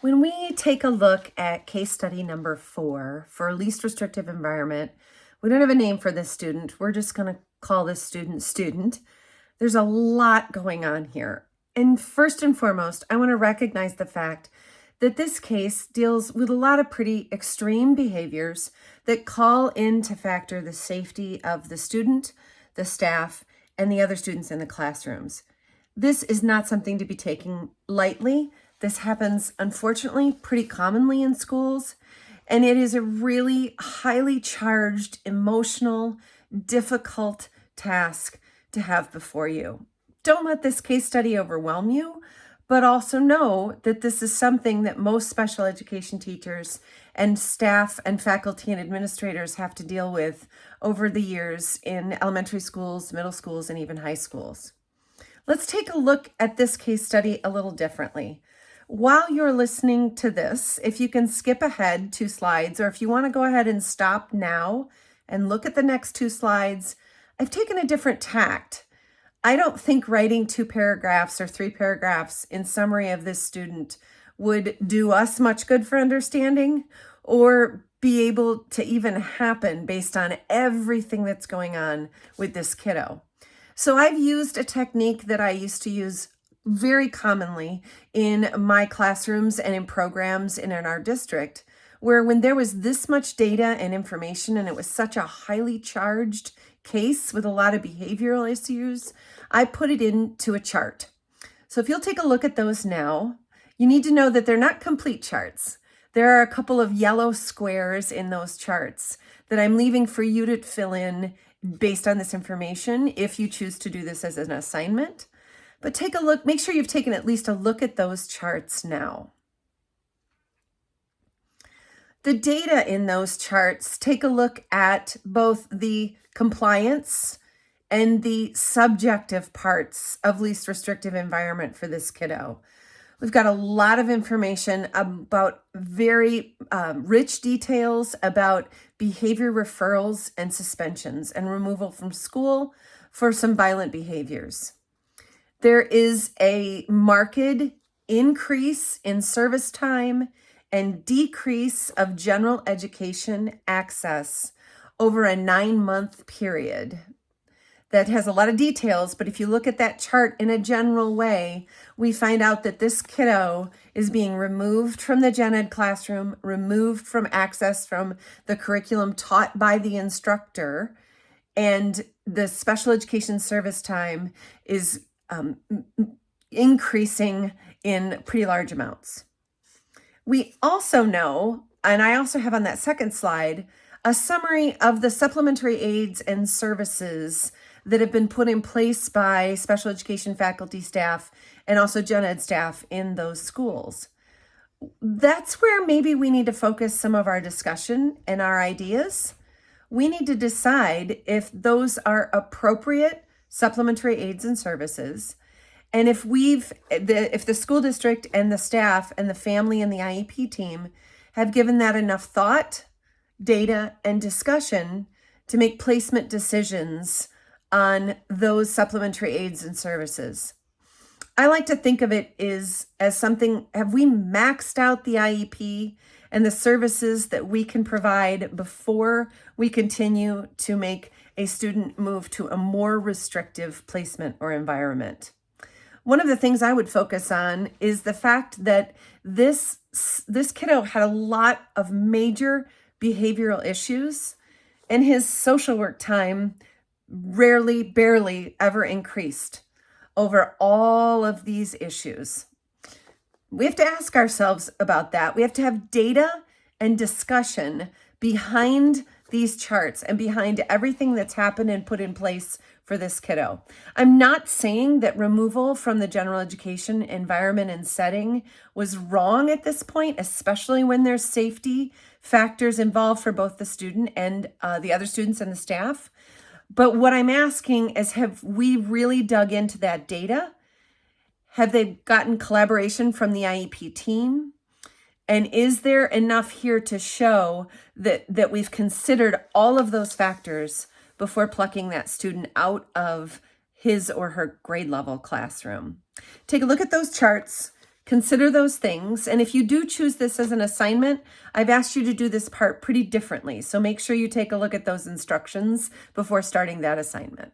When we take a look at case study number 4 for least restrictive environment, we don't have a name for this student. We're just going to call this student. There's a lot going on here. And first and foremost, I want to recognize the fact that this case deals with a lot of pretty extreme behaviors that call into factor the safety of the student, the staff, and the other students in the classrooms. This is not something to be taken lightly. This happens, unfortunately, pretty commonly in schools, and it is a really highly charged, emotional, difficult task to have before you. Don't let this case study overwhelm you, but also know that this is something that most special education teachers and staff and faculty and administrators have to deal with over the years in elementary schools, middle schools, and even high schools. Let's take a look at this case study a little differently. While you're listening to this, if you can skip ahead 2 slides, or if you want to go ahead and stop now and look at the next 2 slides, I've taken a different tact. I don't think writing 2 paragraphs or 3 paragraphs in summary of this student would do us much good for understanding or be able to even happen based on everything that's going on with this kiddo. So I've used a technique that I used to use very commonly in my classrooms and in programs and in our district, where when there was this much data and information and it was such a highly charged case with a lot of behavioral issues, I put it into a chart. So if you'll take a look at those now, you need to know that they're not complete charts. There are a couple of yellow squares in those charts that I'm leaving for you to fill in based on this information if you choose to do this as an assignment. But take a look, make sure you've taken at least a look at those charts now. The data in those charts take a look at both the compliance and the subjective parts of least restrictive environment for this kiddo. We've got a lot of information about very rich details about behavior referrals and suspensions and removal from school for some violent behaviors. There is a marked increase in service time and decrease of general education access over a 9-month period. That has a lot of details, but if you look at that chart in a general way, we find out that this kiddo is being removed from the gen ed classroom, removed from access from the curriculum taught by the instructor, and the special education service time is increasing in pretty large amounts. We also know, and I also have on that second slide, a summary of the supplementary aids and services that have been put in place by special education faculty, staff, and also gen ed staff in those schools. That's where maybe we need to focus some of our discussion and our ideas. We need to decide if those are appropriate supplementary aids and services, and if the school district and the staff and the family and the IEP team have given that enough thought, data, and discussion to make placement decisions on those supplementary aids and services. I like to think of it as something, have we maxed out the IEP and the services that we can provide before we continue to make a student move to a more restrictive placement or environment? One of the things I would focus on is the fact that this kiddo had a lot of major behavioral issues, and his social work time barely ever increased over all of these issues. We have to ask ourselves about that. We have to have data and discussion behind these charts and behind everything that's happened and put in place for this kiddo. I'm not saying that removal from the general education environment and setting was wrong at this point, especially when there's safety factors involved for both the student and the other students and the staff. But what I'm asking is, have we really dug into that data? Have they gotten collaboration from the IEP team? And is there enough here to show that we've considered all of those factors before plucking that student out of his or her grade level classroom? Take a look at those charts. Consider those things. And if you do choose this as an assignment, I've asked you to do this part pretty differently. So make sure you take a look at those instructions before starting that assignment.